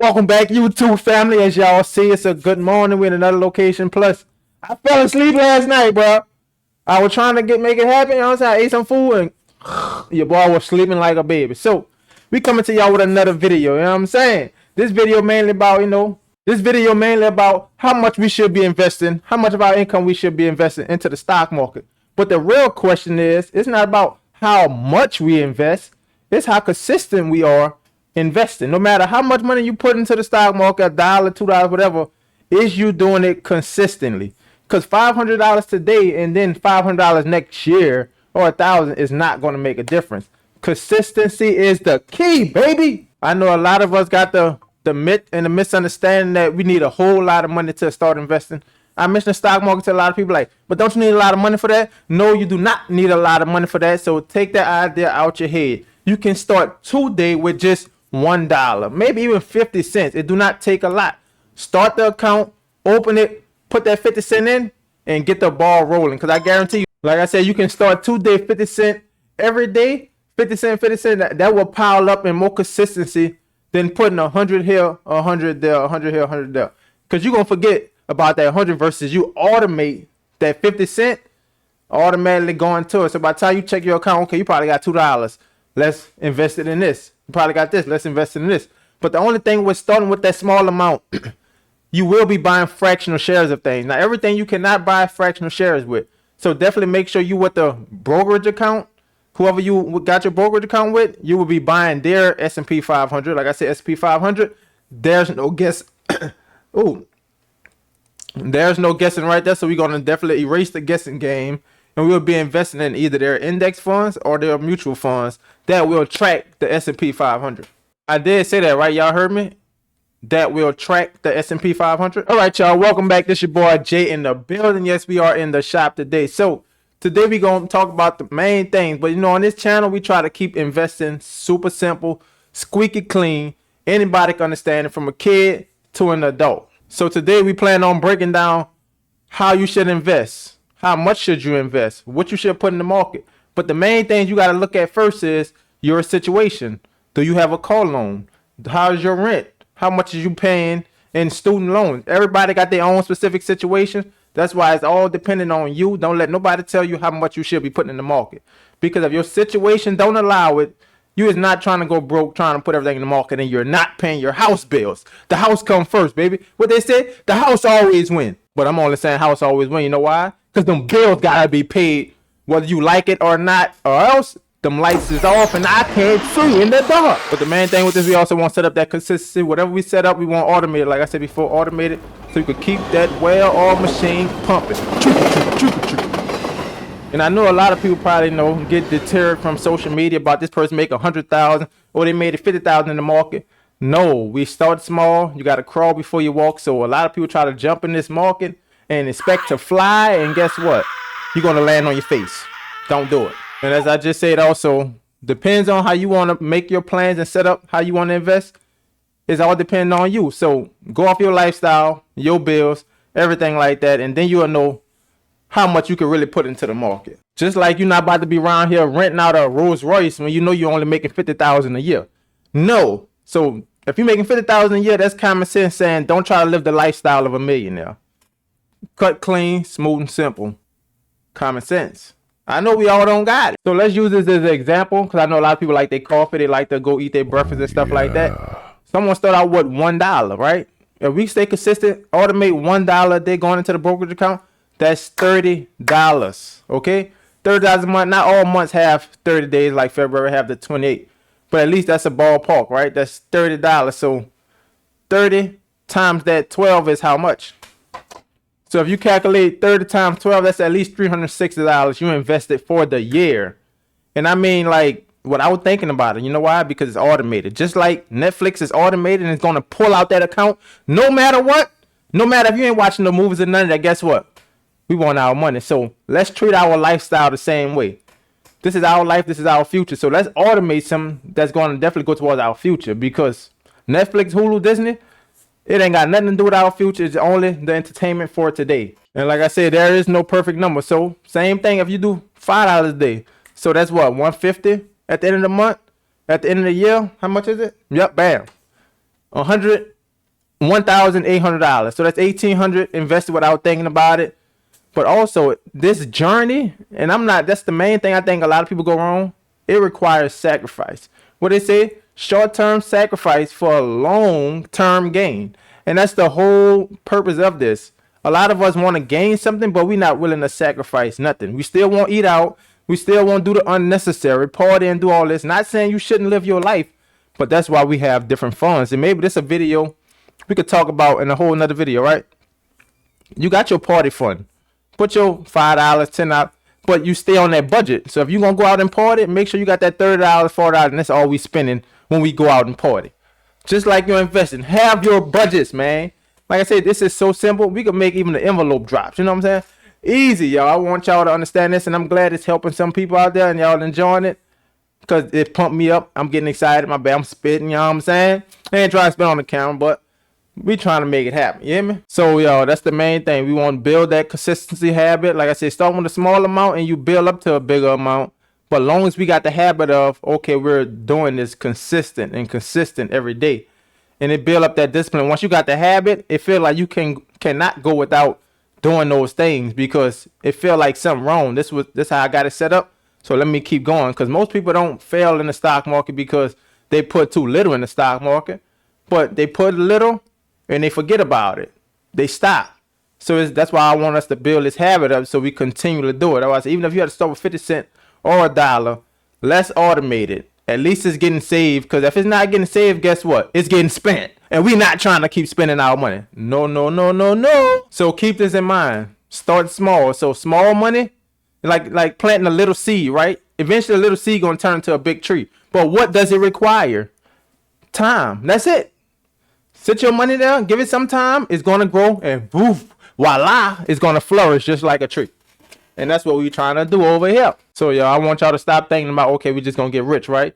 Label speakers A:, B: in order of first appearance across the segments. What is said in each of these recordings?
A: Welcome back, YouTube family. As y'all see, it's a good morning. We're in another location. Plus, I fell asleep last night, bro. I was trying to make it happen. You know what I'm saying? I ate some food and your boy was sleeping like a baby. So, we coming to y'all with another video. You know what I'm saying? This video mainly about, how much we should be investing, how much of our income we should be investing into the stock market. But the real question is, it's not about how much we invest, it's how consistent we are investing. No matter how much money you put into the stock market, a dollar, $2, whatever, is you doing it consistently? Because $500 today and then $500 next year or 1,000 is not going to make a difference. Consistency is the key, baby. I know a lot of us got the myth and the misunderstanding that we need a whole lot of money to start investing. I mentioned the stock market to a lot of people, like, but don't you need a lot of money for that? No, you do not need a lot of money for that. So take that idea out your head. You can start today with just $1, maybe even 50 cents. It do not take a lot. Start the account, open it, put that 50 cent in, and get the ball rolling. Because I guarantee you, like I said, you can start today 50 cent every day, 50 cent, 50 cent. That will pile up in more consistency than putting 100 here, 100 there, 100 here, 100 there. Because you're going to forget about that 100 versus you automate that 50 cent automatically going to it. So by the time you check your account, okay, you probably got $2. Let's invest it in this. You probably got this. Let's invest in this. But the only thing with starting with that small amount, you will be buying fractional shares of things. Now, everything you cannot buy fractional shares with. So definitely make sure you with the brokerage account, whoever you got your brokerage account with, you will be buying their S&P 500. Like I said, S&P 500, there's no guess. Oh, there's no guessing right there. So we're going to definitely erase the guessing game. And we'll be investing in either their index funds or their mutual funds that will track the S&P 500. I did say that, right? Y'all heard me? That will track the S&P 500. All right, y'all. Welcome back. This your boy Jay in the building. Yes, we are in the shop today. So today we're going to talk about the main things. But, on this channel, we try to keep investing super simple, squeaky clean. Anybody can understand it, from a kid to an adult. So today we plan on breaking down how you should invest. How much should you invest? What you should put in the market? But the main thing you got to look at first is your situation. Do you have a car loan? How's your rent? How much are you paying in student loans? Everybody got their own specific situation. That's why it's all dependent on you. Don't let nobody tell you how much you should be putting in the market. Because if your situation don't allow it, you is not trying to go broke, trying to put everything in the market, and you're not paying your house bills. The house come first, baby. What they say, the house always win. But I'm only saying house always win. You know why? Because them bills gotta be paid whether you like it or not, or else them lights is off and I can't see in the dark. But the main thing with this, we also want to set up that consistency. Whatever we set up, we want automated. Like I said before, automated, so you could keep that well-oiled machine pumping. And I know a lot of people probably get deterred from social media about this person make 100,000 or they made it 50,000 in the market. No, we start small. You got to crawl before you walk. So a lot of people try to jump in this market and expect to fly, and guess what? You're going to land on your face. Don't do it. And as I just said, also depends on how you want to make your plans and set up how you want to invest. It's all depending on you. So go off your lifestyle, your bills, everything like that, and then you'll know how much you can really put into the market. Just like you're not about to be around here renting out a Rolls Royce when you know you're only making 50,000 a year. No. So if you're making 50,000 a year, that's common sense saying don't try to live the lifestyle of a millionaire. Cut clean, smooth, and simple. Common sense. I know we all don't got it. So let's use this as an example, because I know a lot of people like their coffee. They like to go eat their breakfast and stuff like that. Someone start out with $1, right? If we stay consistent, automate $1 a day going into the brokerage account, that's $30. Okay? $30 a month. Not all months have 30 days like February have the 28. But at least that's a ballpark, right? That's $30. So 30 times that 12 is how much? So if you calculate 30 times 12, that's at least $360 you invested for the year. And I mean, like, what I was thinking about it, you know why? Because it's automated. Just like Netflix is automated and it's going to pull out that account no matter what. No matter if you ain't watching the movies or none of that, guess what? We want our money. So let's treat our lifestyle the same way. This is our life. This is our future. So let's automate something that's going to definitely go towards our future, because Netflix, Hulu, Disney, it ain't got nothing to do with our future. It's only the entertainment for today. And like I said, there is no perfect number. So same thing if you do $5 a day. So that's what, $150 at the end of the month? At the end of the year, how much is it? Yep, bam. $1,800. So that's $1,800 invested without thinking about it. But also this journey, and that's the main thing I think a lot of people go wrong. It requires sacrifice. What they say, short-term sacrifice for a long-term gain. And that's the whole purpose of this. A lot of us want to gain something, but we're not willing to sacrifice nothing. We still want to eat out. We still want to do the unnecessary, party and do all this. Not saying you shouldn't live your life, but that's why we have different funds. And maybe this is a video we could talk about in a whole nother video, right? You got your party fund. Put your $5, $10, but you stay on that budget. So if you're going to go out and party, make sure you got that $30, $40, and that's all we spending when we go out and party. Just like you're investing. Have your budgets, man. Like I said, this is so simple. We can make even the envelope drops. You know what I'm saying? Easy, y'all. I want y'all to understand this, and I'm glad it's helping some people out there, and y'all enjoying it because it pumped me up. I'm getting excited. My bad. I'm spitting, you know what I'm saying? I ain't trying to spit on the camera, but we trying to make it happen. You hear me? So, y'all, that's the main thing. We want to build that consistency habit. Like I said, start with a small amount, and you build up to a bigger amount. But long as we got the habit of, okay, we're doing this consistent every day, and it build up that discipline. Once you got the habit, it feel like you cannot go without doing those things because it feel like something wrong. This how I got it set up. So let me keep going, because most people don't fail in the stock market because they put too little in the stock market, but they put a little and they forget about it. They stop. So that's why I want us to build this habit up so we continue to do it. Otherwise, even if you had to start with 50 cents or $1, let's automate it. At least it's getting saved, because if it's not getting saved, guess what? It's getting spent. And we not trying to keep spending our money. No, no, no, no, no. So keep this in mind. Start small. So small money, like planting a little seed, right? Eventually a little seed gonna turn into a big tree. But what does it require? Time. That's it. Sit your money there, give it some time, it's gonna grow, and woof, voila, it's gonna flourish just like a tree. And that's what we're trying to do over here. So, y'all, I want y'all to stop thinking about, okay, we just going to get rich, right?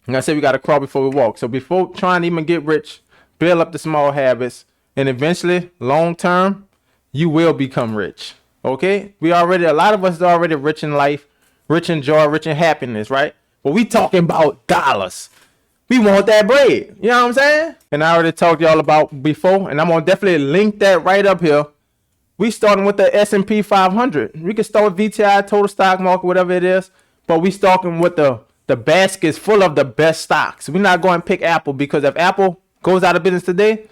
A: And I said we got to crawl before we walk. So before trying to even get rich, build up the small habits. And eventually, long term, you will become rich. Okay? A lot of us are already rich in life, rich in joy, rich in happiness, right? But we talking about dollars. We want that bread. You know what I'm saying? And I already talked to y'all about before. And I'm going to definitely link that right up here. We starting with the S&P 500. We can start with VTI, total stock market, whatever it is. But we starting with the baskets full of the best stocks. We're not going to pick Apple, because if Apple goes out of business today,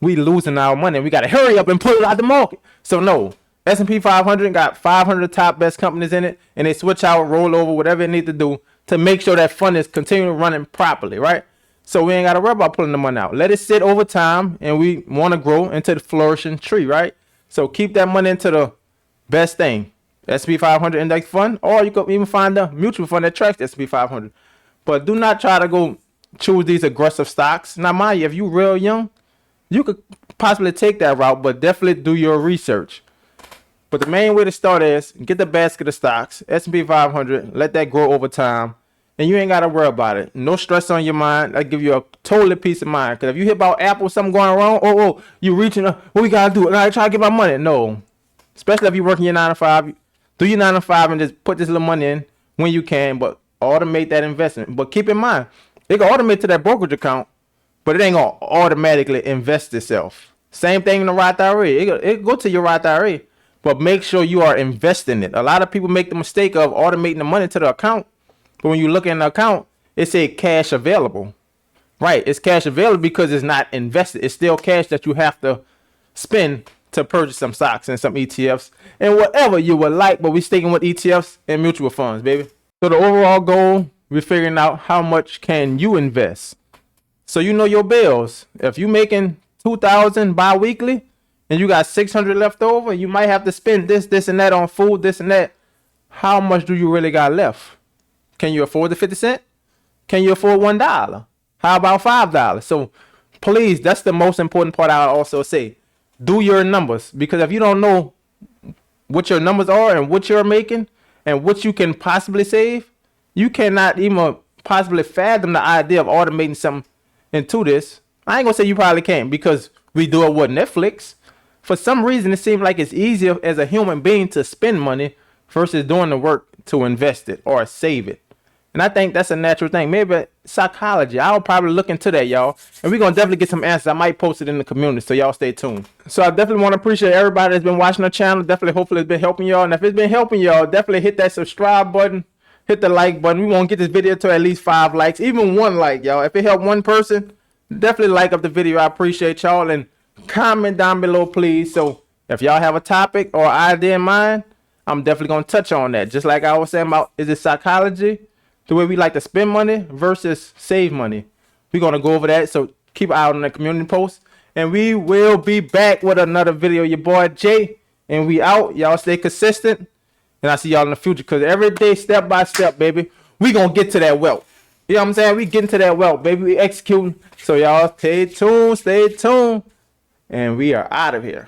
A: we losing our money. We got to hurry up and pull it out the market. So no, S&P 500 got 500 top best companies in it, and they switch out, roll over, whatever it need to do to make sure that fund is continuing running properly, right? So we ain't got to worry about pulling the money out. Let it sit over time, and we want to grow into the flourishing tree, right? So keep that money into the best thing, S&P 500 index fund, or you could even find a mutual fund that tracks the S&P 500. But do not try to go choose these aggressive stocks. Now, mind you, if you're real young, you could possibly take that route, but definitely do your research. But the main way to start is get the basket of stocks, S&P 500, let that grow over time, and you ain't got to worry about it. No stress on your mind. I give you a totally peace of mind. Because if you hear about Apple, something going wrong, you reaching, what we got to do? I got to try to get my money. No. Especially if you're working your 9 to 5. Do your 9 to 5 and just put this little money in when you can, but automate that investment. But keep in mind, it can automate to that brokerage account, but it ain't going to automatically invest itself. Same thing in the Roth IRA. It go to your Roth IRA, but make sure you are investing it. A lot of people make the mistake of automating the money to the account. But when you look in the account, it says cash available. Right, it's cash available because it's not invested. It's still cash that you have to spend to purchase some stocks and some ETFs and whatever you would like. But we're sticking with ETFs and mutual funds, baby. So the overall goal, we're figuring out how much can you invest. So you know your bills. If you're making $2,000 bi-weekly and you got $600 left over, you might have to spend this, and that on food, this and that. How much do you really got left? Can you afford the 50 cents? Can you afford $1? How about $5? So please, that's the most important part. I also say, do your numbers, because if you don't know what your numbers are and what you're making and what you can possibly save, you cannot even possibly fathom the idea of automating something into this. I ain't gonna say you probably can't, because we do it with Netflix. For some reason, it seems like it's easier as a human being to spend money versus doing the work to invest it or save it. And I think that's a natural thing. Maybe psychology. I'll probably look into that, y'all. And we're going to definitely get some answers. I might post it in the community, so y'all stay tuned. So I definitely want to appreciate everybody that's been watching the channel. Definitely, hopefully it's been helping y'all. And if it's been helping y'all, definitely hit that subscribe button. Hit the like button. We want to get this video to at least 5 likes. Even 1 like, y'all. If it helped one person, definitely like up the video. I appreciate y'all. And comment down below, please. So if y'all have a topic or idea in mind, I'm definitely going to touch on that. Just like I was saying about, is it psychology? The way we like to spend money versus save money. We're going to go over that. So keep an eye on the community post. And we will be back with another video. Your boy Jay. And we out. Y'all stay consistent. And I'll see y'all in the future. Because every day, step by step, baby, we going to get to that wealth. You know what I'm saying? We getting to that wealth, baby. We executing. So y'all stay tuned. Stay tuned. And we are out of here.